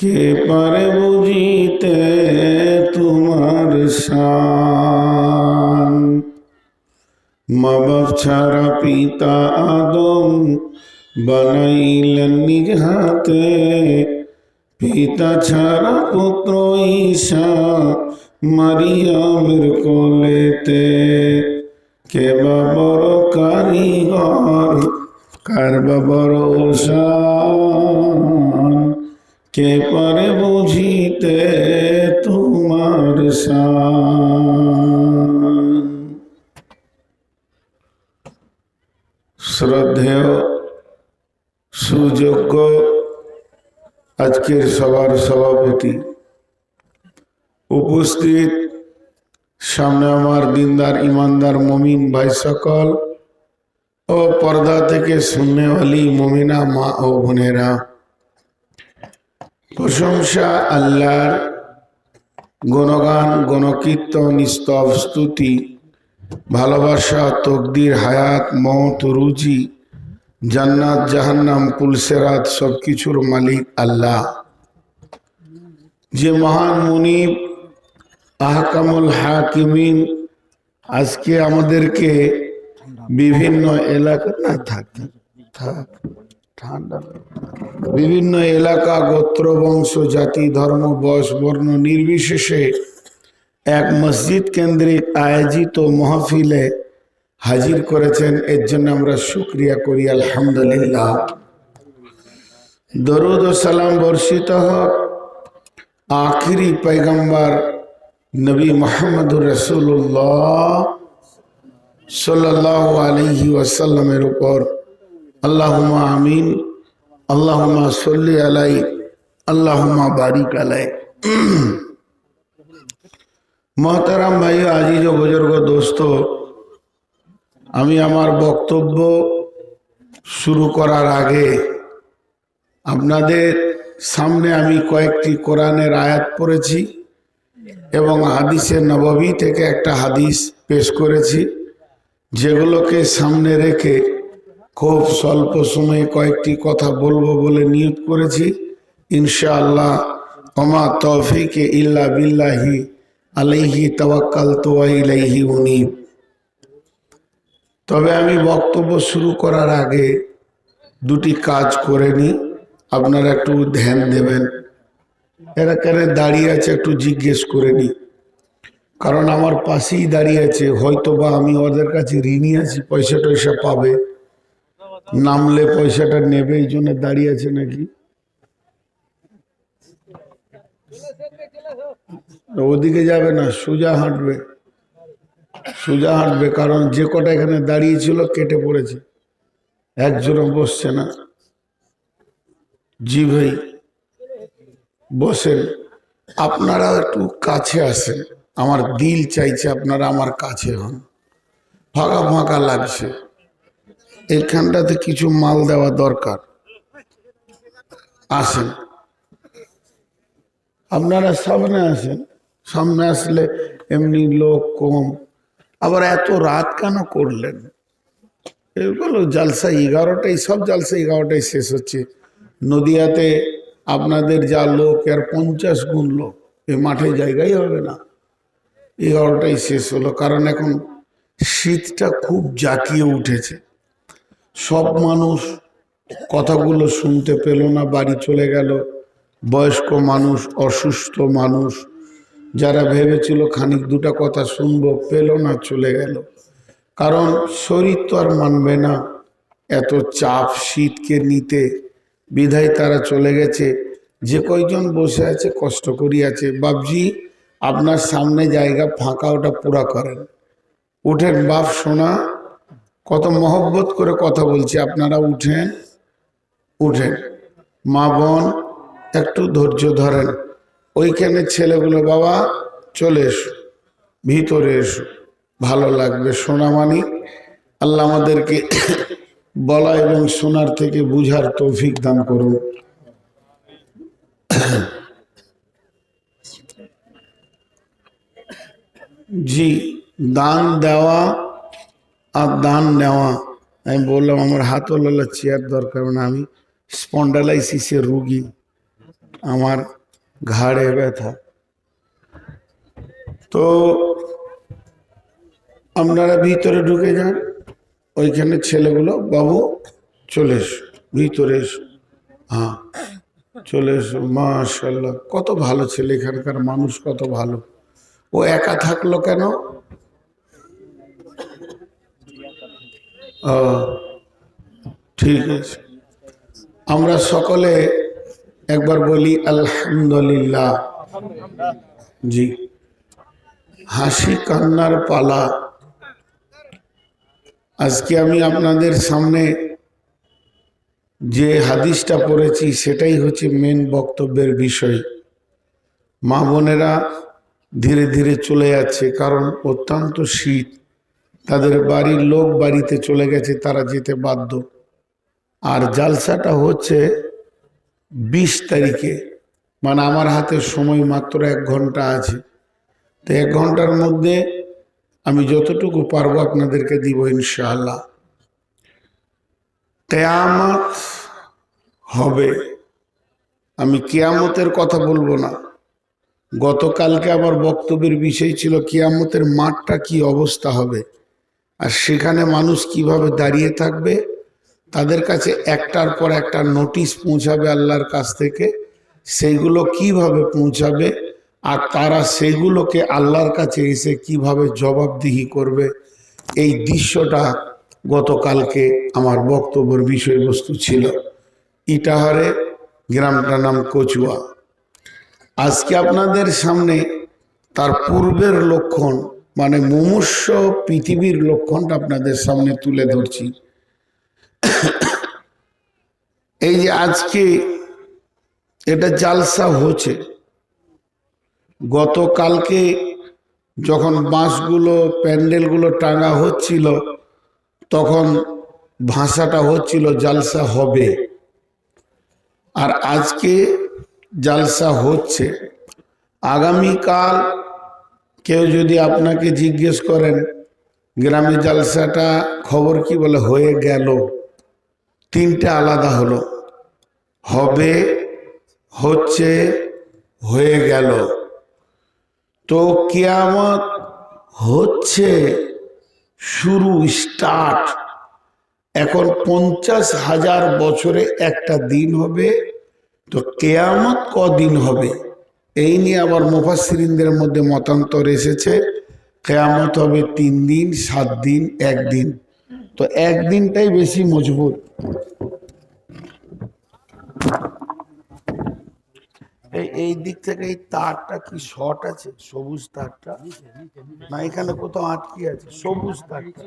কে পারে বুঝিতে তোমার শান। মা বাপ ছাড়া পিতা আদম বানাইলেন নিজ হাতে, পিতা ছাড়া পুত্র ঈসা মারিয়ামের কোলেতে। কে বা বড় কারিগর, কার বা বড় শান, কে পারে বুঝিতে তোমার শান। শ্রদ্ধেয় সুযোগ্য আজকের সভার সভাপতি, উপস্থিত সামনে আমার দিনদার ইমানদার মমিন ভাই সকল ও পর্দা থেকে শুননেওয়ালি মমিনা মা ও বোনেরা, প্রশংসা আল্লাহর, গুণগান গণকীর্তন স্তব স্তুতি ভালোবাসা তকদির হায়াত মওত রুজি জান্নাত জাহান্নাম পুলসেরাত সবকিছুর মালিক আল্লাহ, যে মহান মুনিব আহকামুল হাকিমিন আজকে আমাদেরকে বিভিন্ন এলাকা না ঠান্ডা বিভিন্ন এলাকা গোত্র বংশ জাতি ধর্ম বয়স বর্ণ নির্বিশেষে এক মসজিদ কেন্দ্রিক আয়োজিত মাহফিলে হাজির করেছেন। এর জন্য আমরা শুকরিয়া করি আলহামদুলিল্লাহ। দরুদ ও সালাম বর্ষিত হোক আখিরি পয়গম্বর নবী মুহাম্মদুর রাসূলুল্লাহ সাল্লাল্লাহু আলাইহি ওয়াসাল্লামের উপর। আল্লাহুম্মা আমিন, আল্লাহুম্মা সাল্লি আলাইহি, আল্লাহুম্মা বারিক আলাইহি। মোহতারাম ভাই, আজিজ ও বুজুর্গ দোস্ত, আমি আমার বক্তব্য শুরু করার আগে আপনাদের সামনে আমি কয়েকটি কোরআনের আয়াত পড়েছি এবং হাদিসে নববী থেকে একটা হাদিস পেশ করেছি, যেগুলোকে সামনে রেখে খুব স্বল্প সময়ে কয়েকটি কথা বলবো বলে নিয়ত করেছি। ইনশাআল্লাহ ওমা তৌফিক ইল্লা বিল্লাহি আলাইহি তাওয়াক্কালতু ওয়া ইলাইহি উনীব। তবে আমি বক্তব্য শুরু করার আগে দুটি কাজ করে নি, আপনারা একটু ধ্যান দেবেন। এরা কেন দাঁড়িয়ে আছে একটু জিজ্ঞেস করে নি, কারণ আমার পাশেই দাঁড়িয়ে আছে, হয়তো বা আমি ওদের কাছে ঋণী আছি, পয়সা টয়সা পাবে, নামলে পয়সাটা নেবে, এই জন্য দাঁড়িয়ে আছে নাকি। ওদিকে যাবে না, সোজা হাঁটবে, সোজা হাঁটবে, কারণ যে কটা এখানে দাঁড়িয়ে ছিল কেটে পড়েছে, একজনও বসছে না। জি ভাই বসেন, আপনারা একটু কাছে আসেন, আমার দিল চাইছে আপনারা আমার কাছে হন। ফাঁকা ফাঁকা লাগছে, এইখানটাতে কিছু মাল দেওয়া দরকার। আসেন, আপনারা সামনে আসেন, সামনে আসলে এমনি লোক কম। আবার এত রাত কেন করলেন? এগুলো জালসা 11টায়, সব জালসা 11টায় শেষ হচ্ছে। নদিয়াতে আপনাদের যা লোক আর 50 গুণ লোক, এ মাঠে জায়গাই হবে না। 11টায় শেষ হলো, কারণ এখন শীতটা খুব জাঁকিয়ে উঠেছে। সব মানুষ কথাগুলো শুনতে পেল না, বাড়ি চলে গেল। বয়স্ক মানুষ, অসুস্থ মানুষ, যারা ভেবেছিল খানিক দুটা কথা শুনবো, পেল না, চলে গেল। কারণ শরীর তো আর মানবে না এত চাপ শীতকে নিতে, বিধায় তারা চলে গেছে। যে কয়জন বসে আছে কষ্ট করি আছে, বাপজি আপনার সামনে জায়গা ফাঁকা, ওটা পুরা করেন। উঠেন বাপ সোনা, কত মহব্বত করে কথা বলছি, আপনারা উঠেন, উঠেন। মা বোন একটু ধৈর্য ধরেন। ওইখানে ছেলেগুলো বাবা চলে এসো, ভিতরে এসো, ভালো লাগবে। সোনামানি, আল্লাহ আমাদেরকে বলা এবং শোনার থেকে বুঝার তৌফিক দান করুন। জি, দান দেওয়া আর দান নেওয়া। আমি বললাম আমার হাতওয়ালা চেয়ার দরকার না, আমি স্পন্ডালাইসিসের রুগী, আমার ঘাড়ে ব্যথা। তো আপনারা ভিতরে ঢুকে যান, ওইখানে ছেলেগুলো, বাবু চলে এসো, ভিতরে এসো। হ্যাঁ চলে এসো। মাশাআল্লাহ, কত ভালো ছেলে, এখানকার মানুষ কত ভালো। ও একা থাকলো কেন? ঠিক আছে, আমরা সকলে একবার বলি আলহামদুলিল্লাহ। জি, হাসি কান্নার পালা। আজকে আমি আপনাদের সামনে যে হাদিসটা পড়েছি সেটাই হচ্ছে মেন বক্তব্যের বিষয়। মা বোনেরা ধীরে ধীরে চলে যাচ্ছে, কারণ অত্যন্ত শীত, তাদের বাড়ির লোক বাড়িতে চলে গেছে, তারা যেতে বাধ্য। আর জালসাটা হচ্ছে 20 তারিখে, মানে আমার হাতে সময় মাত্র 1 ঘন্টা আছে। তো 1 ঘন্টার মধ্যে আমি যতটুকু পারবো আপনাদেরকে দিব ইনশাআল্লাহ। কিয়ামত হবে, আমি কিয়ামতের কথা বলবো না। গতকালকে আমার বক্তব্যের বিষয় ছিল কিয়ামতের মাঠটা কি অবস্থা হবে, আর সেখানে মানুষ কিভাবে দাঁড়িয়ে থাকবে। তাদের কাছে একটার পর একটা নোটিশ পৌঁছাবে আল্লাহর কাছ থেকে, সেইগুলো কিভাবে পৌঁছাবে, আর তারা সেগুলোকে আল্লাহর কাছে এসে কিভাবে জবাবদিহি করবে। এই দৃশ্যটা গতকালকে আমার বক্তব্যের বিষয়বস্তু ছিল। ইটাহারে গ্রামটার নাম কচুয়া। আজকে আপনাদের সামনে তার পূর্বের লক্ষণ, মানে মুমূর্ষ পৃথিবীর লক্ষণটা আপনাদের সামনে তুলে ধরছি। এই যে আজকে এটা জালসা হচ্ছে, গতকালকে যখন বাঁশগুলো প্যান্ডেলগুলো টাঙা হচ্ছিল তখন ভাষাটা হচ্ছিল জালসা হবে, আর আজকে জালসা হচ্ছে। আগামীকাল কেউ যদি আপনাকে জিজ্ঞেস করেন গ্রামে জালসাটা খবর কি, বলে হয়ে গেল। 3টে আলাদা হলো, হবে, হচ্ছে, হয়ে গেল। তো কিয়ামত হচ্ছে শুরু, স্টার্ট। এখন 50,000 বছরে একটা দিন হবে, তো কিয়ামত কদিন হবে এই নিয়ে আবার মুফাসসিরিনদের মধ্যে মতান্তর এসেছে। কিয়ামত হবে 3 দিন, 7 দিন, 1 দিন। তো 1 দিনটাই বেশি মজবুত। এই দিক থেকে এই তারটা কি শর্ট আছে, সবুজ তারটা না এখানে কোথাও আটকে আছে, সবুজ তারটা।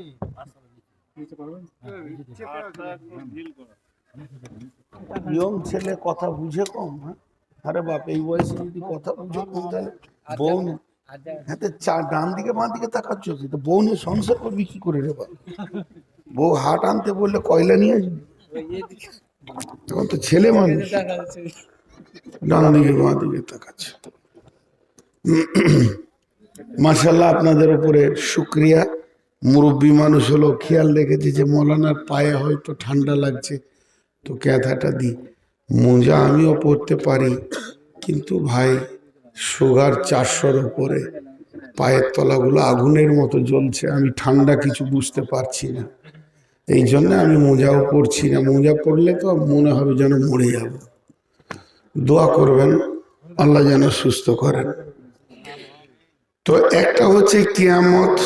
ইয়ং ছেলে কথা বুঝে কম। হ্যাঁ, আরে বাপ, এই বয়সে যদি কথা বুঝে কম তাহলে বউ, হ্যাঁ তো ডান দিকে বাঁ দিকে তাকাচ্ছ কি, তো বউ নিয়ে সংসার করবি কি করে রে বাপ? বউ হাট আনতে বললে কয়লা নিয়ে আসবি? তখন তো ছেলে মানুষ, ডান দিকে বাঁ দিকে তাকাচ্ছে। মাশাআল্লাহ, আপনাদের উপরে শুক্রিয়া। মুরব্বী মানুষ হলো খেয়াল রেখেছে যে মৌলানার পায়ে হয়তো ঠান্ডা লাগছে, তো ক্যাথাটা দিই। মোজা আমিও পরতে পারি, কিন্তু ভাই সুগার 400-র উপরে, পায়ের তলাগুলো আগুনের মতো জ্বলছে, আমি ঠান্ডা কিছু বুঝতে পারছি না। এই জন্য আমি মোজাও পরছি না। মোজা পরলে তো মনে হবে যেন মরে যাব। দোয়া করবেন আল্লাহ যেন সুস্থ করেন। তো একটা হচ্ছে কিয়ামত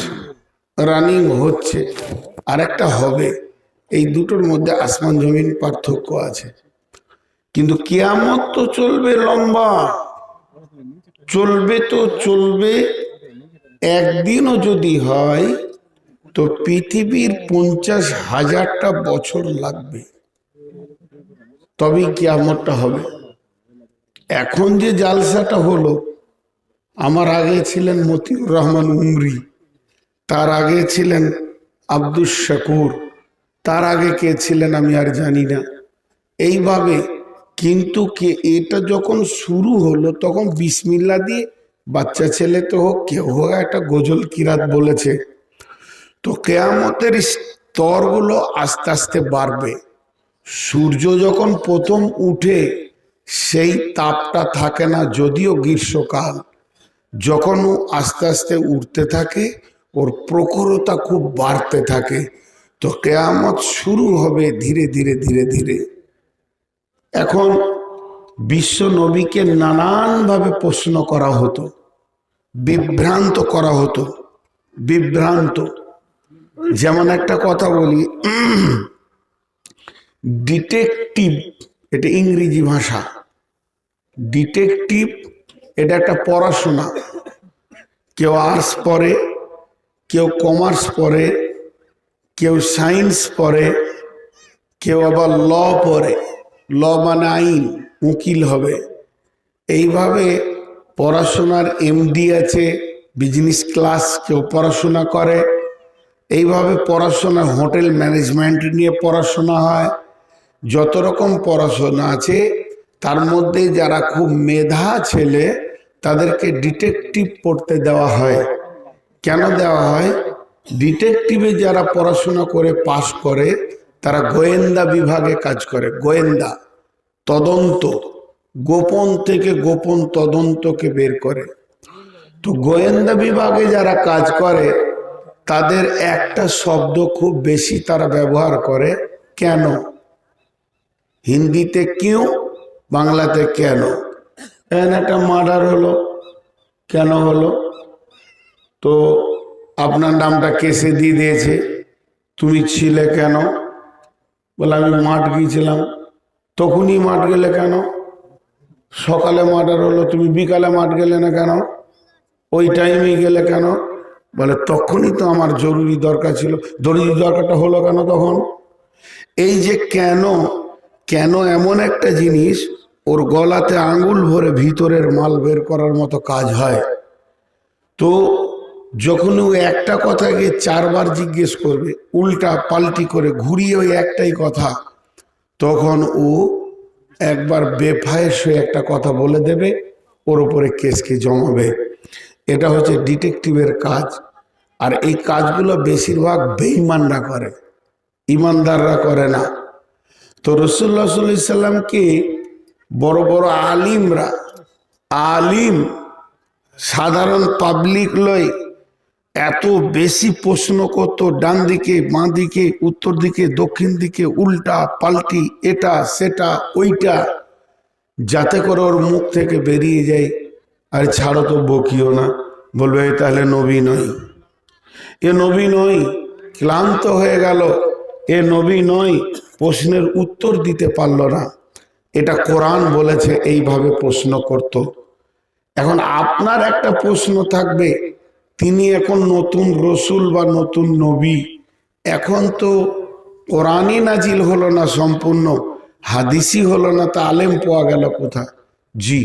রানিং হচ্ছে, আর একটা হবে। এই দুটোর মধ্যে আসমান জমিন পার্থক্য আছে। কিন্তু কিয়ামত তো চলবে লম্বা, চলবে তো চলবে। একদিনও যদি হয় তো পৃথিবীর 50,000টা বছর লাগবে, তবেই কিয়ামতটা হবে। এখন যে জালসাটা হলো, আমার আগে ছিলেন মতিউর রহমান উমরি, তার আগে ছিলেন আব্দুস শাকুর, তার আগে কে ছিলেন আমি আর জানি না। এইভাবে কিন্তু এটা যখন শুরু হলো তখন বিসমিল্লাহ দিয়ে, বাচ্চা ছেলে তো হোক কেউ হোক, একটা গজল কিরাত বলেছে। তো কিয়ামতের স্তরগুলো আস্তে আস্তে বাড়বে। সূর্য যখন প্রথম উঠে সেই তাপটা থাকে না, যদিও গ্রীষ্মকাল। যখন ও আস্তে আস্তে উঠতে থাকে, ওর প্রখরতা খুব বাড়তে থাকে। তো কিয়ামত শুরু হবে ধীরে ধীরে ধীরে ধীরে। এখন বিশ্ব নবীকে নানানভাবে প্রশ্ন করা হতো, বিভ্রান্ত করা হতো, বিভ্রান্ত। যেমন একটা কথা বলি, ডিটেকটিভ, এটা ইংরেজি ভাষা। ডিটেকটিভ এটা একটা পড়াশোনা। কেউ আর্টস পড়ে, কেউ কমার্স পড়ে, কেউ সায়েন্স পড়ে, কেউ আবার ল পড়ে। ল মানে আইন, উকিল হবে। এইভাবে পড়াশোনার এমডি আছে, বিজনেস ক্লাস কেউ পড়াশোনা করে। এইভাবে পড়াশোনা, হোটেল ম্যানেজমেন্ট নিয়ে পড়াশোনা হয়। যত রকম পড়াশোনা আছে, তার মধ্যে যারা খুব মেধা ছেলে তাদেরকে ডিটেকটিভ পড়তে দেওয়া হয়। কেন দেওয়া হয়? ডিটেকটিভে যারা পড়াশোনা করে পাশ করে তারা গোয়েন্দা বিভাগে কাজ করে। গোয়েন্দা তদন্ত, গোপন থেকে গোপন তদন্তকে বের করে। তো গোয়েন্দা বিভাগে যারা কাজ করে তাদের একটা শব্দ খুব বেশি তারা ব্যবহার করে, কেন। হিন্দিতে কিউ, বাংলাতে কেন। একটা মার্ডার হলো, কেন হলো? তো আপনার নামটা কেসে দিয়ে দিয়েছে, তুমি ছিলে কেন? বলে আমি মাঠ গিয়েছিলাম। তখনই মাঠ গেলে কেন? সকালে মার্ডার হলো, তুমি বিকালে মাঠ গেলে না কেন? ওই টাইমেই গেলে কেন? বলে তখনই তো আমার জরুরি দরকার ছিল। জরুরি দরকারটা হলো কেন তখন? এই যে কেন, কেন এমন একটা জিনিস, ওর গলাতে আঙুল ভরে ভিতরের মাল বের করার মতো কাজ হয়। তো যখন ও একটা কথাকে চারবার জিজ্ঞেস করবে, উল্টা পাল্টি করে ঘুরিয়ে ওই একটাই কথা, তখন ও একবার বেফায়েস হয়ে একটা কথা বলে দেবে, ওর উপরে কেসকে জমাবে। এটা হচ্ছে ডিটেকটিভের কাজ। আর এই কাজগুলো বেশিরভাগ বেঈমানরা করে, ইমানদাররা করে না। তো রাসূলুল্লাহ সাল্লাল্লাহু আলাইহি সাল্লামকে বড় বড় আলিমরা, আলিম সাধারণ পাবলিক লয় এত বেশি প্রশ্ন করতো, ডান দিকে বাঁ দিকে উত্তর দিকে দক্ষিণ দিকে উল্টা পাল্টি এটা সেটা ওইটা, যাতে করে ওর মুখ থেকে বেরিয়ে যায় আর ছাড়ো তো বকিও না, বলবে তাহলে নবী নয়, এ নবী নয়। ক্লান্ত হয়ে গেল, এ নবী নয়, প্রশ্নের উত্তর দিতে পারল না। এটা কোরআন বলেছে এইভাবে প্রশ্ন করত। এখন আপনার একটা প্রশ্ন থাকবে, তিনি এখন নতুন রসুল বা নতুন নবী, এখন তো কোরআনই নাজিল হলো না সম্পূর্ণ, হাদিসই হলো না, তা আলেম পাওয়া গেল কোথা? জি,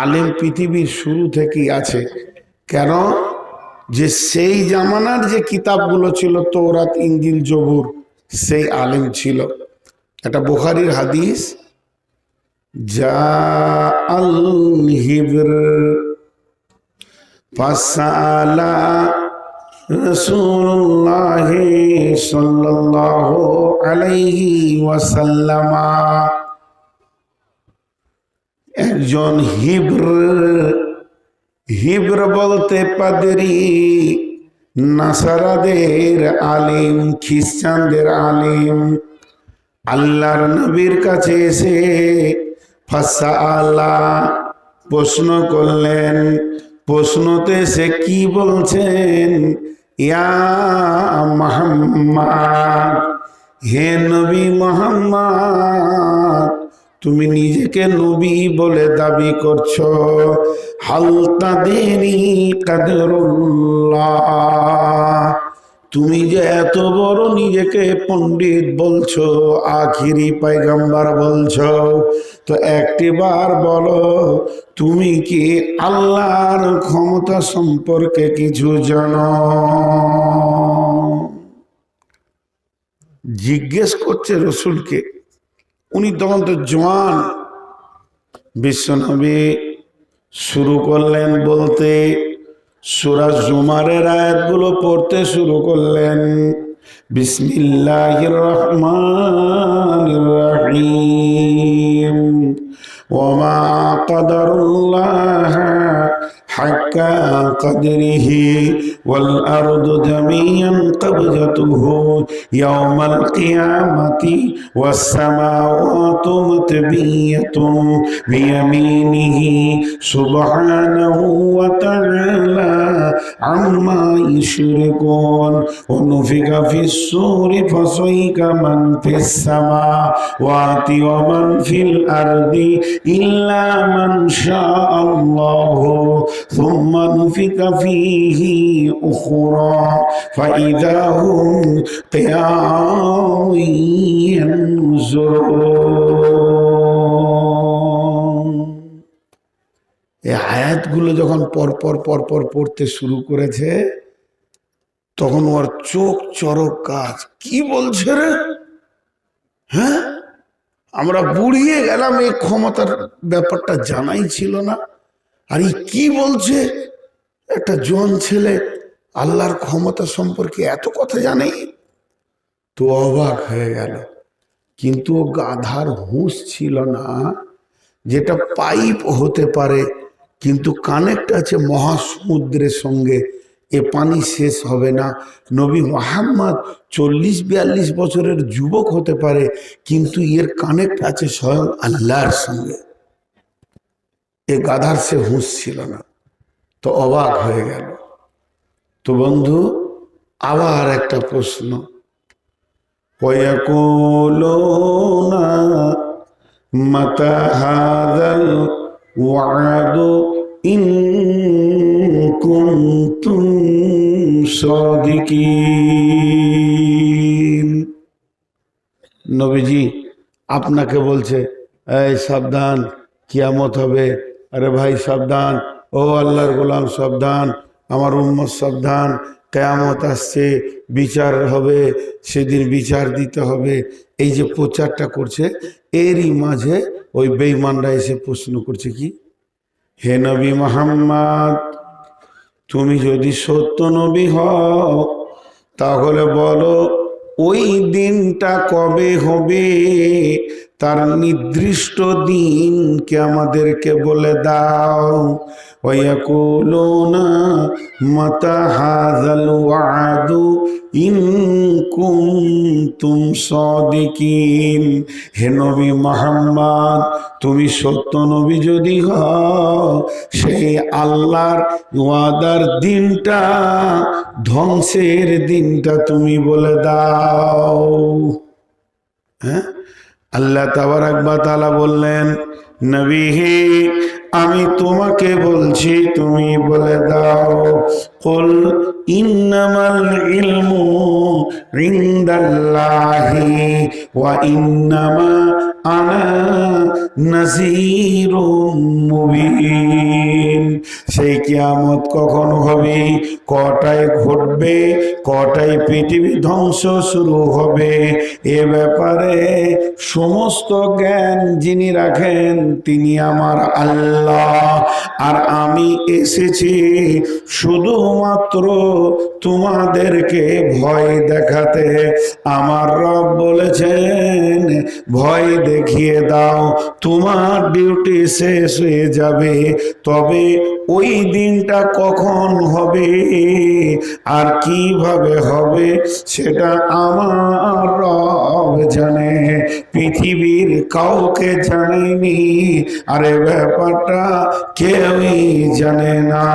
আলেম পৃথিবীর শুরু থেকেই আছে। কেন? যে সেই জামানার যে কিতাবগুলো ছিল, তৌরাত ইনজিল জবুর, সেই আলেম ছিল। এটা বুখারীর হাদিস, যা আল হিবর ফাসালা রাসূলুল্লাহ সাল্লাল্লাহু আলাইহি ওয়াসাল্লাম। একজন হিব্র, হিব্র বলতে পাদরি, নাসারাদের আলিম, খ্রিস্টানদের আলিম, আল্লাহর নবীর কাছে এসে ফাসালা প্রশ্ন করলেন। প্রশ্নতে সে কি বলছেন? ইয়া মুহাম্মদ, হে নবী মুহাম্মদ, তুমি নিজেকে নবী বলে দাবি করছো, হাল তাদিনি কাদরুল্লাহ, তুমি যে এত বড় নিজেকে পণ্ডিত বলছো, আখিরি পয়গম্বর বলছো, তো একটিবার বলো তুমি কি আল্লাহর ক্ষমতা সম্পর্কে কিছু জানো? জিজ্ঞেস করছে রসুলকে। উনি তখন তো জওয়ান। বিশ্বনবী শুরু করলেন বলতে, সূরা জুমারের আয়াতগুলো পড়তে শুরু করলেন। বিসমিল্লাহির রহমানির রহিম, ওমা কদরুল্লাহ হাক্কা কদরিহি ওয়াল আরদু জামিআন কবজাতুহু ইয়াওমাল কিয়ামাতি ওয়াস সামাওয়াতু মুতবিয়াতুন বিয়ামিনিহি সুবহানাহু ওয়া তাআলা আম্মা ইউশরিকুন ওয়া নুফিকা ফিস সূরি ফাসাইকা মান ফিস সামাওয়াতি ওয়া মান ফিল আরদি ইল্লা মান শাআল্লাহু সুম্মা নুফিকা ফীহি উখরা ফাইযা হুম কিয়ামুন ইয়ানজুরুন। এই আয়াতগুলো যখন পরপর পড়তে শুরু করেছে তখন ওর চোখ চরক কাজ, কি বলছে রে? হ্যাঁ, আমরা বুড়িয়ে গেলাম, এই ক্ষমতার ব্যাপারটা জানাই ছিল না, আর এই কি বলছে? একটা জোয়ান ছেলে আল্লাহর ক্ষমতা সম্পর্কে এত কথা জানে? তো অবাক হয়ে গেল। কিন্তু ও গাধার হুঁশ ছিল না, যেটা পাইপ হতে পারে কিন্তু কানেক্ট আছে মহাসমুদ্রের সঙ্গে, এ পানি শেষ হবে না। নবী মুহাম্মদ 40-42 বছরের যুবক হতে পারে, কিন্তু এর কানেক্ট আছে স্বয়ং আল্লাহর সঙ্গে। এ গাধার সে হুঁশ ছিল না, তো অবাক হয়ে গেল। তো বন্ধু, আবার একটা প্রশ্ন, ওয়ায়াকুলুনা মাতা হাযাল ওয়া'দু ইন কুনতুম সাদিকিন। নবীজি আপনাকে বলছে, এই সাবধান, কিয়ামত হবে। আরে ভাই সাবধান, ও আল্লাহর গোলাম সাবধান, আমার উম্মত সাবধান, কিয়ামত আসছে, বিচার হবে, সেদিন বিচার দিতে হবে। এই যে প্রচারটা করছে, এরই মাঝে ওই বেঈমানরা এসে প্রশ্ন করছে, কি হে নবী মুহাম্মদ, তুমি যদি সত্য নবী হও তাহলে বলো ওই দিনটা কবে হবে, তার নির্দিষ্ট দিনকে আমাদেরকে বলে দাও। ওয়ায়াকুলুনা মাতা হাযাল ওয়া'দু ইন কুনতুম সাদিকিন। হে নবী মুহাম্মদ, তুমি সত্য নবী যদি হও, সেই আল্লাহর ওয়াদার দিনটা, ধ্বংসের দিনটা তুমি বলে দাও। হ্যাঁ, আল্লাহ তাবারাক ওয়া তাআলা বললেন, নবী হে, আমি তোমাকে বলছি তুমি বলে দাও, কুল ইন্নামাল ইলমু ইনদাল্লাহি ওয়া ইন্নামা আনা নাযীরুম মুবিন। সেই কিয়ামত কখন হবে, কটায় ঘটবে, কটায় পৃথিবী ধ্বংস শুরু হবে, এ ব্যাপারে সমস্ত জ্ঞান যিনি রাখেন তিনি আমার আল্লাহ। আর আমি এসেছি শুধুমাত্র তোমাদেরকে ভয় দেখাতে। আমার রব বলেছেন, ভয় দেখিয়ে দাও, তোমার ডিউটি শেষ হয়ে যাবে। তবে ওই দিনটা কখন হবে আর কিভাবে হবে সেটা আমার রব জানে, পৃথিবীর কাউকে জানেনি, আর এ ব্যাপারটা কেউই জানে না।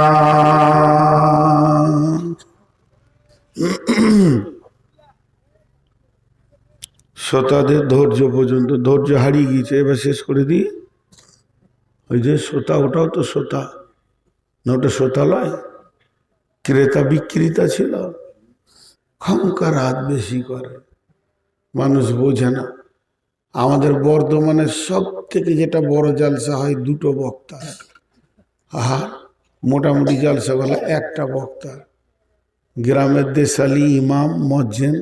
শ্রোতাদের ধৈর্য পর্যন্ত, ধৈর্য হারিয়ে গিয়েছে, এবার শেষ করে দিই। ওই যে শ্রোতা, ওটাও তো শ্রোতা না, ওটা শ্রোতালয়, ক্রেতা বিক্রেতা ছিল। ক্ষমকার হাত বেশি করে, মানুষ বোঝে না। আমাদের বর্ধমানের সব থেকে যেটা বড় জালসা হয়, দুটো বক্তা। আহা, মোটামুটি জালসা বলে একটা বক্তা। গ্রামের দেশালি ইমাম মজ্জেন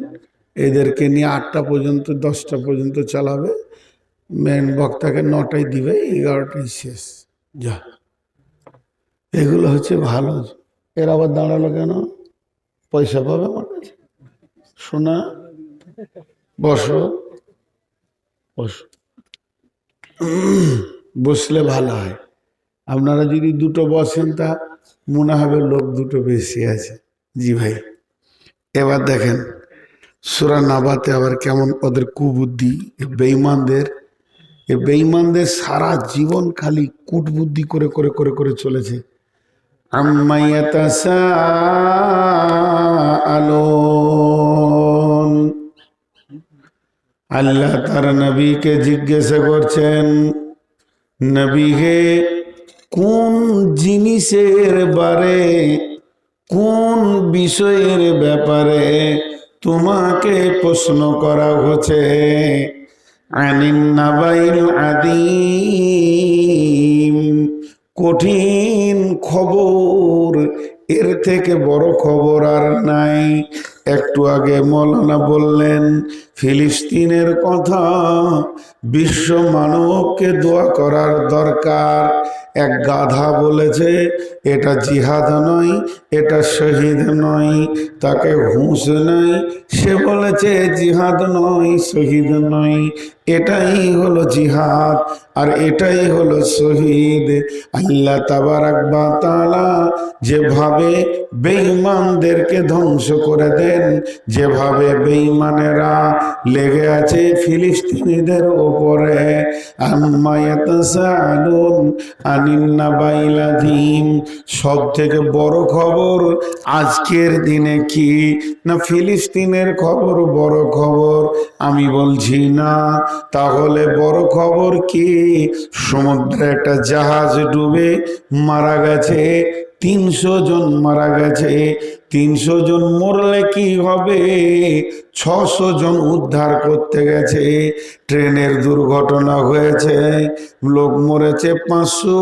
এদেরকে নিয়ে 8টা পর্যন্ত 10টা পর্যন্ত চালাবে, মেন বক্তাকে 9টায় দিবে, 11টায় শেষ। যা, এগুলো হচ্ছে ভালো। এর আবার দাঁড়ালো কেন? পয়সা পাবে আমার কাছে। শোনা, বসো বসো। বসলে ভালো হয়। আপনারা যদি দুটো বসেন তা মনে হবে লোক দুটো বেশি আছে। জি ভাই, এবার দেখেন সূরা নাবাতে আবার কেমন ওদের কুবুদ্ধি, বেঈমানদের সারা জীবন খালি কুটবুদ্ধি করে করে করে করে চলেছে। আম্মা ইয়াতাসাআলুন, আল্লাহ তার নবীকে জিজ্ঞাসা করছেন, নবী হে, কোন জিনিসের বারে, কোন বিষয়ের ব্যাপারে তোমাকে প্রশ্ন করা হচ্ছে? আনিন নাবাইল আযীম, কঠিন খবর, এর থেকে বড় খবর আর নাই। একটু আগে মৌলানা বললেন ফিলিস্তিনের কথা, বিশ্ব মানবকে দোয়া করার দরকার। এক গাধা বলেছে এটা জিহাদ নয়, এটা শহীদ নয়, তাকে হুঁশ নাই, সে বলেছে জিহাদ নয়, শহীদ নয়, এটাই হলো জিহাদ আর এটাই হলো শহীদ। আল্লাহ তাবারাক ওয়া তাআলা যেভাবে বেঈমানদেরকে ধ্বংস করে দেন, যেভাবে বেঈমানেরা লেগে আছে ফিলিস্তিনিদের উপরে, আম্মা ইয়াতাসাআলুন আনিন নাবাইল আযীম, সব থেকে বড় খবর আজকের দিনে কি না ফিলিস্তিনের খবর বড় খবর? আমি বলছি না। তাহলে বড় খবর কি? সমুদ্রে একটা জাহাজ ডুবে মারা গেছে, 300 জন মারা গেছে। 300 জন মরলে কি হবে? 600 জন উদ্ধার করতে গেছে। ট্রেনের দুর্ঘটনা হয়েছে, লোক মরেছে 500,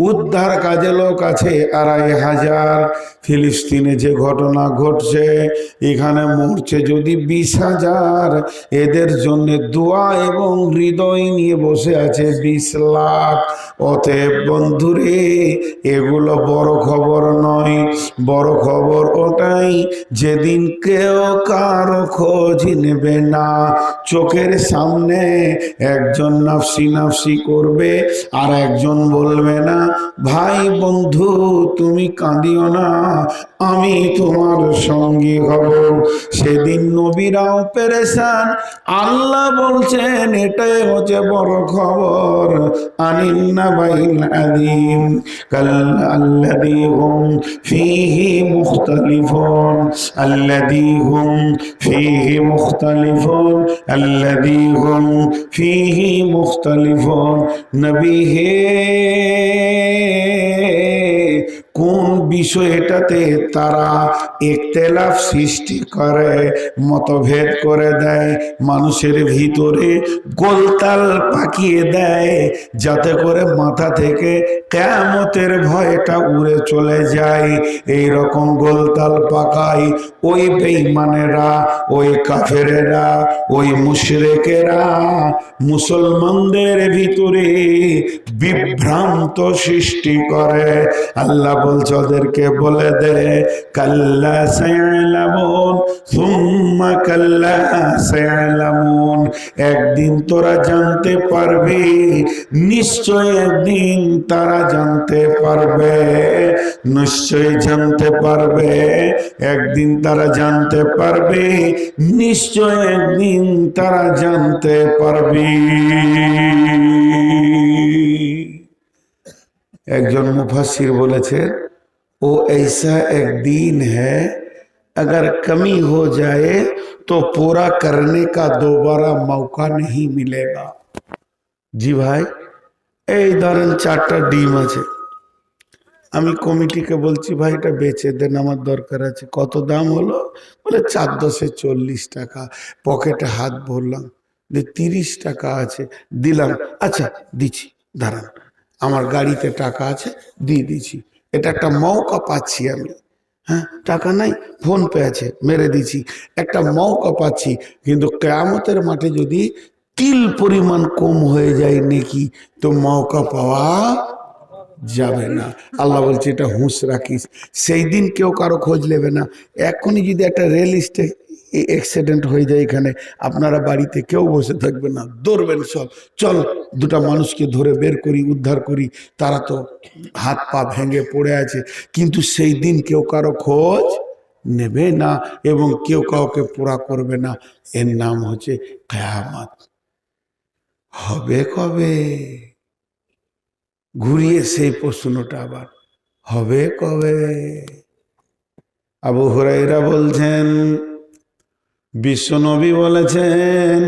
উদ্ধার কাজে লোক আছে 2500। ফিলিস্তিনে যে ঘটনা ঘটছে, এখানে মরছে যদি 20,000, এদের জন্য দোয়া এবং হৃদয় নিয়ে বসে আছে 20 লাখ। অতএব বন্ধুরে, এগুলো বড় খবর নয়। বড় খবর ওটাই যেদিন কেউ কারো খোঁজ নেবে না। চোখের সামনে একজন নাফসি নাফসি করবে আর একজন বলবে না ভাই বন্ধু তুমি কাঁদিও না, আমি তোমার সঙ্গী হব। সেদিন নবীরাও পেরেশান। আল্লাহ বলছেন এটাই হচ্ছে বড় খবর। আনিন নাবাইল আযীম কাল্লাযী হুম ফীহি মুখতালিফুন, আল্লাযী হুম ফীহি মুখতালিফুন, আল্লাযী হুম ফীহি মুখতালিফুন। নবী হে, কোন বিষয়টাতে তারা ইখতিলাফ সৃষ্টি করে, মতভেদ করে দেয়, মানুষের ভিতরে গোলতাল পাকিয়ে দেয়, যাতে করে মাথা থেকে কিয়ামতের ভয়টা উড়ে চলে যায়। এই রকম গোলতাল পাকায় ওই বেঈমানেরা, ওই কাফেরেরা, ওই মুশরিকেরা মুসলমানদের ভিতরে বিভ্রান্ত সৃষ্টি করে। আল্লাহ বলছে ওদেরকে বলে দে কাল্লা সায়ালামুন সুম্মা কাল্লা সায়ালামুন, একদিন তোরা জানতে পারবি, নিশ্চয় একদিন তারা জানতে পারবে, নিশ্চয় জানতে পারবে, একদিন তারা জানতে পারবে, নিশ্চয় একদিন তারা জানতে পারবে। একজন মুফাসসির বলেছে ও ऐसा एक दिन है अगर कमी हो जाए तो पूरा करने का दोबारा मौका नहीं मिलेगा। জি ভাই, এই ধরেন 4টা ডিম আছে, আমি কমিটিকে বলছি ভাই এটা বেচে দেন, আমার দরকার আছে। কত দাম হলো? বলে 4 দশে 40 টাকা। পকেটে হাত ভরলাম, 30 টাকা আছে, দিলাম। আচ্ছা দিচ্ছি, দাঁড়ান, আমার গাড়িতে টাকা আছে, দিয়ে দিচ্ছি। এটা একটা মৌকা পাচ্ছি আমি। হ্যাঁ, টাকা নাই, ফোন পে আছে, মেরে দিচ্ছি, একটা মৌকা পাচ্ছি। কিন্তু কিয়ামতের মাঠে যদি তিল পরিমাণ কম হয়ে যায় নেকি, তো মৌকা পাওয়া যাবে না। আল্লাহ বলছে এটা হুঁশ রাখিস, সেই দিন কেউ কারো খোঁজ নেবে না। এখনই যদি একটা রেল অ্যাক্সিডেন্ট হয়ে যায় এখানে, আপনারা বাড়িতে কেউ বসে থাকবেন না, দৌড়বেন সব, চল দুটা মানুষকে ধরে বের করি, উদ্ধার করি। তারা তো হাত পা ভেঙে পড়ে আছে, কিন্তু সেই দিন কেউ কারো খোঁজ নেবে না এবং কেউ কাউকে পুরা করবে না। এর নাম হচ্ছে কিয়ামত। হবে কবে? ঘুরিয়ে সেই প্রশ্নটা আবার, হবে কবে? আবু হুরায়রা বলছেন, বিশ্বনবী বলেছেন,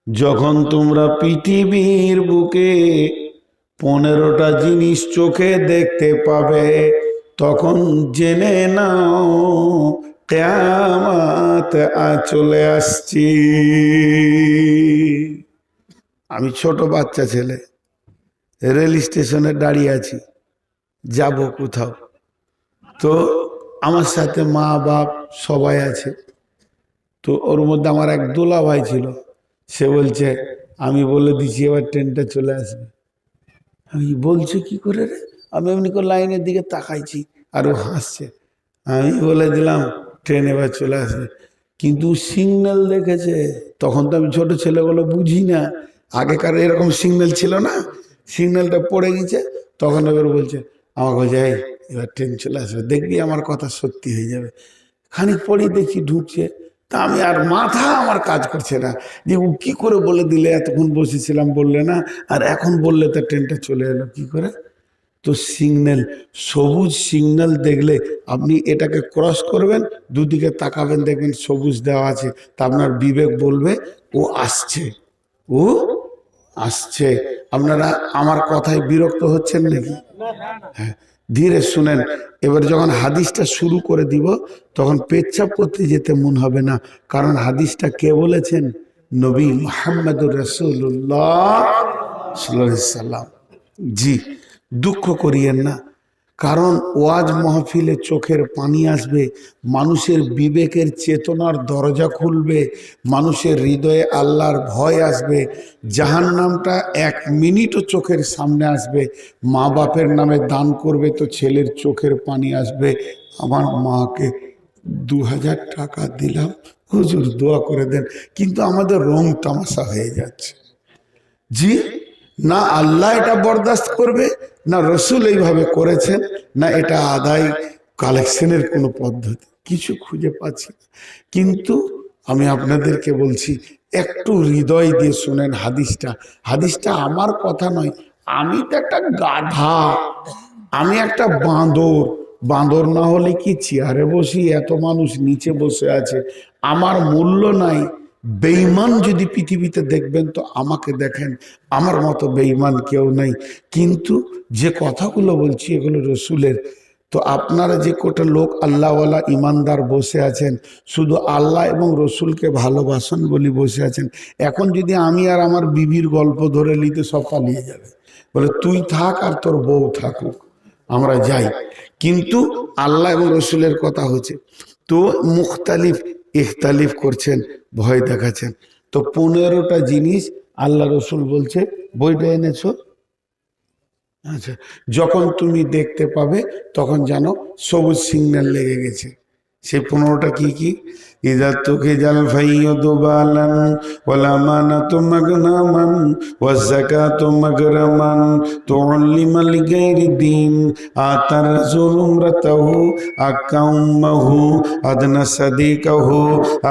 যখন তোমরা পৃথিবীর বুকে 15টা জিনিস চোখে দেখতে পাবে, তখন জেনে নাও কিয়ামত চলে আসছে। আমি ছোট বাচ্চা ছেলে, রেল স্টেশনে দাঁড়িয়ে আছি, যাব কোথাও, তো আমার সাথে মা বাপ সবাই আছে। তো ওর মধ্যে আমার এক দোলা ভাই ছিল, সে বলছে, আমি বলে দিচ্ছি এবার ট্রেনটা চলে আসবে। আমি বলছে কি করে রে? আমি এমনি করে লাইনের দিকে তাকাইছি আর ও হাসছে। আমি বলে দিলাম ট্রেন এবার চলে আসবে, কিন্তু সিগন্যাল দেখেছে। তখন তো আমি ছোট ছেলেগুলো বুঝি না, আগেকার এরকম সিগন্যাল ছিল না, সিগন্যালটা পড়ে গেছে। তখন এবার বলছে, আমাকে বলছে, এই এবার ট্রেন চলে আসবে, দেখবি আমার কথা সত্যি হয়ে যাবে। খানিক পরেই দেখি ঢুকছে, তা আমি আর মাথা আমার কাজ করছে না যে ও কি করে বলে দিলে, এতক্ষণ বসেছিলাম বললে না, আর এখন বললে তো ট্রেনটা চলে এলো কি করে? তো সিগন্যাল, সবুজ সিগন্যাল দেখলে আপনি এটাকে ক্রস করবেন, দুদিকে তাকাবেন, দেখবেন সবুজ দেওয়া আছে, তা আপনার বিবেক বলবে ও আসছে, ও আসছে। আপনারা আমার কথায় বিরক্ত হচ্ছেন নাকি? হ্যাঁ, ধীরে শুনেন। এবার যখন হাদিসটা শুরু করে দিব, তখন পেচ্ছাপ করতে যেতে মন হবে না, কারণ হাদিসটা কে বলেছেন? নবী মুহাম্মদুর রাসূলুল্লাহ সাল্লাল্লাহু আলাইহি সাল্লাম। জি, দুঃখ করিয়েন না, কারণ ওয়াজ মাহফিলে চোখের পানি আসবে, মানুষের বিবেকের চেতনার দরজা খুলবে, মানুষের হৃদয়ে আল্লাহর ভয় আসবে, জাহান্নামটা 1 মিনিটও চোখের সামনে আসবে। মা বাপের নামে দান করবে তো ছেলের চোখের পানি আসবে, আমার মাকে 2000 টাকা দিলাম, হুজুর দোয়া করে দেন, কিন্তু আমাদের রং তামাশা হয়ে যাচ্ছে। জি, না আল্লাহ এটা বরদাস্ত করবে, না রসুল এইভাবে করেছেন, না এটা আদায় কালেকশনের কোনো পদ্ধতি, কিছু খুঁজে পাচ্ছি না। কিন্তু আমি আপনাদেরকে বলছি, একটু হৃদয় দিয়ে শোনেন হাদিসটা। হাদিসটা আমার কথা নয়, আমি তো একটা গাধা, আমি একটা বাঁদর। বাঁদর না হলে কি চেয়ারে বসি, এত মানুষ নিচে বসে আছে, আমার মূল্য নাই। বেঈমান যদি পৃথিবীতে দেখবেন তো আমাকে দেখেন, আমার মতো বেঈমান কেউ নাই। কিন্তু যে কথাগুলো বলছি এগুলো রসুলের। তো আপনারা যে কোটা লোক আল্লাহওয়ালা ইমানদার বসে আছেন, শুধু আল্লাহ এবং রসুলকে ভালোবাসেন বলি বসে আছেন। এখন যদি আমি আর আমার বিবির গল্প ধরে নিতে, সব পালিয়ে যাবে, বলে তুই থাক আর তোর বউ থাকুক, আমরা যাই। কিন্তু আল্লাহ এবং রসুলের কথা হচ্ছে, তো মুখতালিফ ইখতালিফ করছেন, ভয় দেখাচ্ছেন। তো 15টা জিনিস আল্লাহ রসুল বলছে, বইটা এনেছো? আচ্ছা, যখন তুমি দেখতে পাবে তখন জানো সবুজ সিগন্যাল লেগে গেছে। সেই 15টা কি কি? ইযা তুকিজাল ফাইয়্যিদু বালান ওয়াল আমানাতু মাগনামান ওয়াজ যাকাতু মাগরামান তুআল্লিমাল গায়রি দিন আতার রাসূলু ইমরাতাহু আকাউমাহু আদনা সাদিকাহু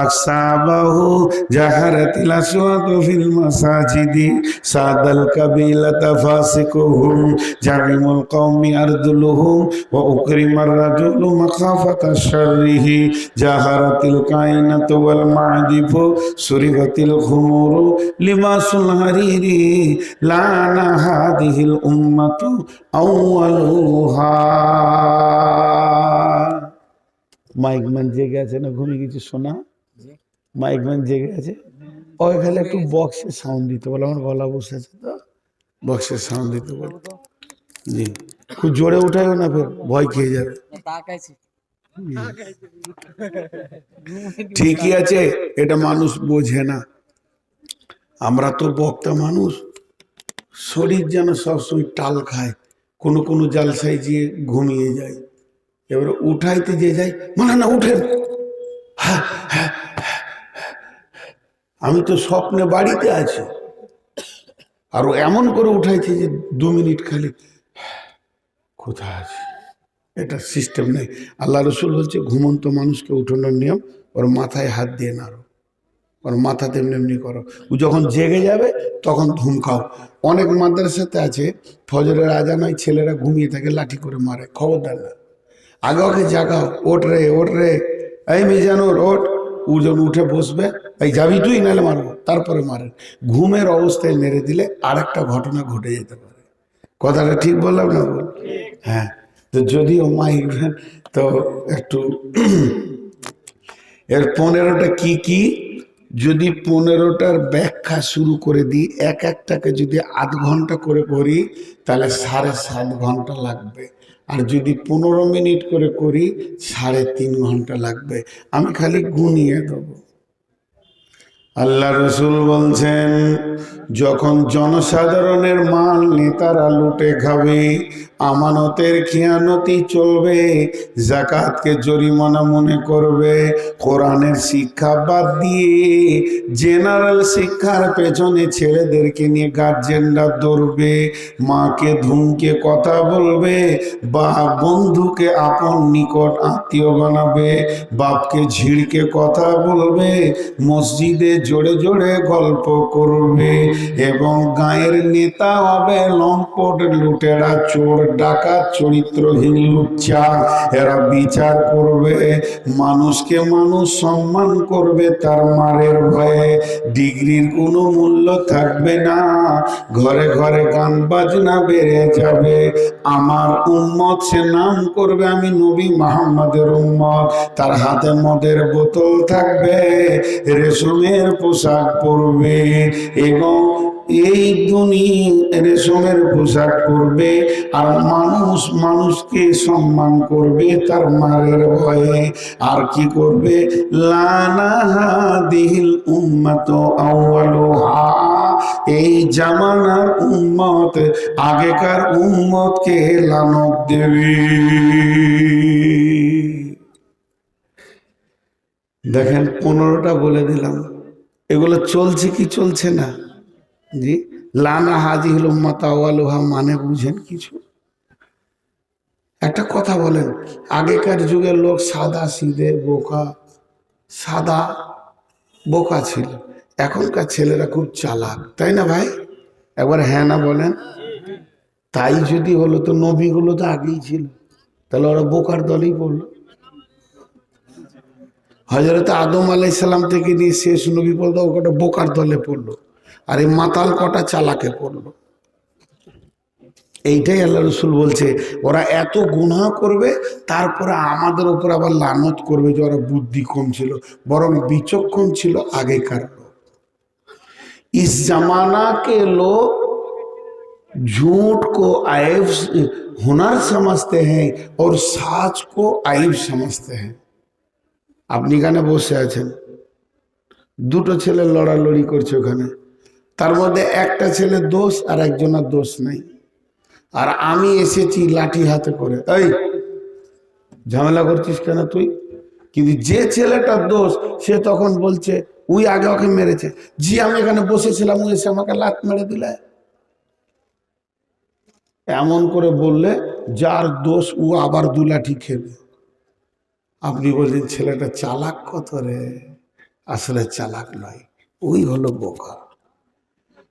আকসাবাহু জাহারাতিল আসওয়াতু ফিল মাসাজিদি সাদাল কাবিলাতা ফাসিকুহুম জামিমুল কওমি আরদুলুহুম ওয়া উকরিমার রাজুলু মাখাফাতা শাররিহি জাহারাতিল কায়নাতু ওয়াল মা'দিফু সুরিবাতিল খুমুরু লিবাসুল হারিরি লানা হাদিহিল উম্মাতু আউয়ালুহা। মাইকম্যান জেগে আছে না ঘুমিয়ে গেছে? শোনা মাইকম্যান জেগে আছে, ওইখানে একটু বক্সের সাউন্ড দিতে বলো, আমার গলা বসে আছে তো, বক্সের সাউন্ড দিতে বলো। জি, খুব জোরে উঠাইও না, ফের ভয় খেয়ে যাবে। ঠিকই আছে, এটা মানুষ বোঝে না। আমরা তো বক্তা মানুষ, শরীর যেন সবসময় টাল খায়, কোনো কোনো জালসায় গিয়ে ঘুমিয়ে যায়, এবারে উঠাইতে যে যাই, মানে না উঠেন, হ্যাঁ হ্যাঁ আমি তো স্বপ্নে বাড়িতে আছি, আর ও এমন করে উঠাইছে যে 2 মিনিট খালি কোথায় আছে, এটা সিস্টেম নেই। আল্লাহ রসুল বলছে ঘুমন্ত মানুষকে উঠানোর নিয়ম ওর মাথায় হাত দিয়ে নাড়ো, ওর মাথা তেমনি এমনি করো, ও যখন জেগে যাবে তখন ধুমকাও। অনেক মাদ্রাসাতে আছে ফজরের আজান হয়, ছেলেরা ঘুমিয়ে থাকে, লাঠি করে মারে, খবরদার না, আগে ওকে জাগাও, ওঠ রে ওঠ রে, এই মিজানুর ওঠ। ও যখন উঠে বসবে, এই যাবি তুই, নাহলে মারবো, তারপরে মারেন। ঘুমের অবস্থায় মেরে দিলে আর একটা ঘটনা ঘটে যেতে পারে। কথাটা ঠিক বললাম না বল? হ্যাঁ, তো যদিও মাইগ্রেন, তো একটু এর 15টা কি কি, যদি 15টার ব্যাখ্যা শুরু করে দিই, এক একটাকে যদি আধ ঘন্টা করে করি তাহলে 7.5 ঘন্টা লাগবে, আর যদি 15 মিনিট করে করি 3.5 ঘন্টা লাগবে। আমি খালি গুনিয়ে দেবো। আল্লাহ রসুল বলছেন যখন জনসাধারণের মাল নেতারা লুটে খাবে, আমানতের খিয়ানতি চলবে, জাকাতকে জরিমানা মনে করবে, কোরআনের শিক্ষা বাদ দিয়ে জেনারেল শিক্ষার পেছনে ছেলেদেরকে নিয়ে গার্জেনরা দৌড়বে, মাকে ধুমকে কথা বলবে, বা বন্ধুকে আপন নিকট আত্মীয় বানাবে, বাপকে ঝিড়কে কথা বলবে, মসজিদে জোরে জোরে গল্প করবে, এবং গায়ের নেতা হবে লম্পট লুটেরা চোর ডাকাত চরিত্রহীন লুচ্চা। এরা বিচার করবে, মানুষকে মানুষ সম্মান করবে তার মারের ভয়ে, ডিগ্রির কোনো মূল্য থাকবে না, ঘরে ঘরে গান বাজনা বেড়ে যাবে, আমার উম্মত সে নাম করবে আমি নবী মুহাম্মদের উম্মত, তার হাতে মদের বোতল থাকবে, রেশমের পোশাক পরবে, এবং এই দুনিয়া রেশমের পোশাক পরবে, আর মানুষ মানুষকে সম্মান করবে তার মারের ভয়ে। আর কি করবে? লানা হাদিহিল উম্মাত আউয়ালুহা, এই জামানার উম্মত আগেকার উম্মতকে লানত দেবে। দেখেন 15টা বলে দিলাম, এগুলো চলছে কি চলছে না? জি, লানা হাদিহিল উম্মাত আউয়ালুহা মানে বুঝেন কিছু? একটা কথা বলেন, আগেকার যুগের লোক সাদা সিধে বোকা, সাদা বোকা ছিল, এখনকার ছেলেরা খুব চালাক, তাই না ভাই? একবার হ্যাঁ না বলেন। তাই যদি হলো তো নবীগুলো তো আগেই ছিল, তাহলে ওরা বোকার দলই পড়লো। হযরত আদম আলাইহিস সালাম থেকে নিয়ে শেষ নবী পর্যন্ত ওটা বোকার দলে পড়লো, আর এই মাতাল কটা চালাকে পড়লো। এইটাই আল্লাহ রসুল বলছে, ওরা এত গুনাহ করবে তারপরে আমাদের উপর আবার লানত করবে যে ওরা বুদ্ধি কম ছিল, বরং বিচক্ষণ ছিল আগেকার লোক। इस जमाना के लोग झूठ को आयब हुनर समझते हैं और साच को आयब समझते हैं। আপনি এখানে বসে আছেন, দুটো ছেলে লড়ালড়ি করছে ওখানে, তার মধ্যে একটা ছেলে দোষ আর একজনের দোষ নাই, আর আমি এসেছি লাঠি হাতে করে, এই ঝামেলা করছিস কেন তুই? কিন্তু যে ছেলেটার দোষ সে তখন বলছে ওই আগে ওকে মেরেছে, জি আমি এখানে বসেছিলাম ও এসে আমাকে লাত মেরে দিলে। এমন করে বললে যার দোষ ও আবার 2 লাঠি খেবে। আপনি বলছেন ছেলেটা চালাক কত রে, আসলে চালাক নয়, ওই হলো বোকা।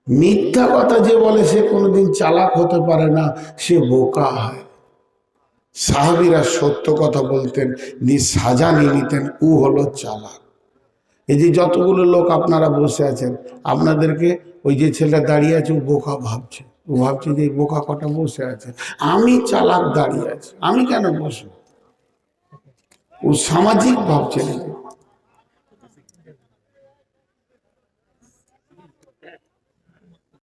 মিথ্যা কথা যে বলে সে কোনোদিন চালাক হতে পারে না, সে বোকা হয়। সাহাবীরা সত্য কথা বলতেন, সাজা নিয়ে নিতেন, ও হলো চালাক। এই যে যতগুলো লোক আপনারা বসে আছেন, আপনাদেরকে ওই যে ছেলেটা দাঁড়িয়ে আছে ও বোকা ভাবছে, ও ভাবছে যে বোকা কটা বসে আছে, আমি চালাক দাঁড়িয়ে আছি, আমি কেন বসবো? ও সামাজিক ভাবছে নাকি?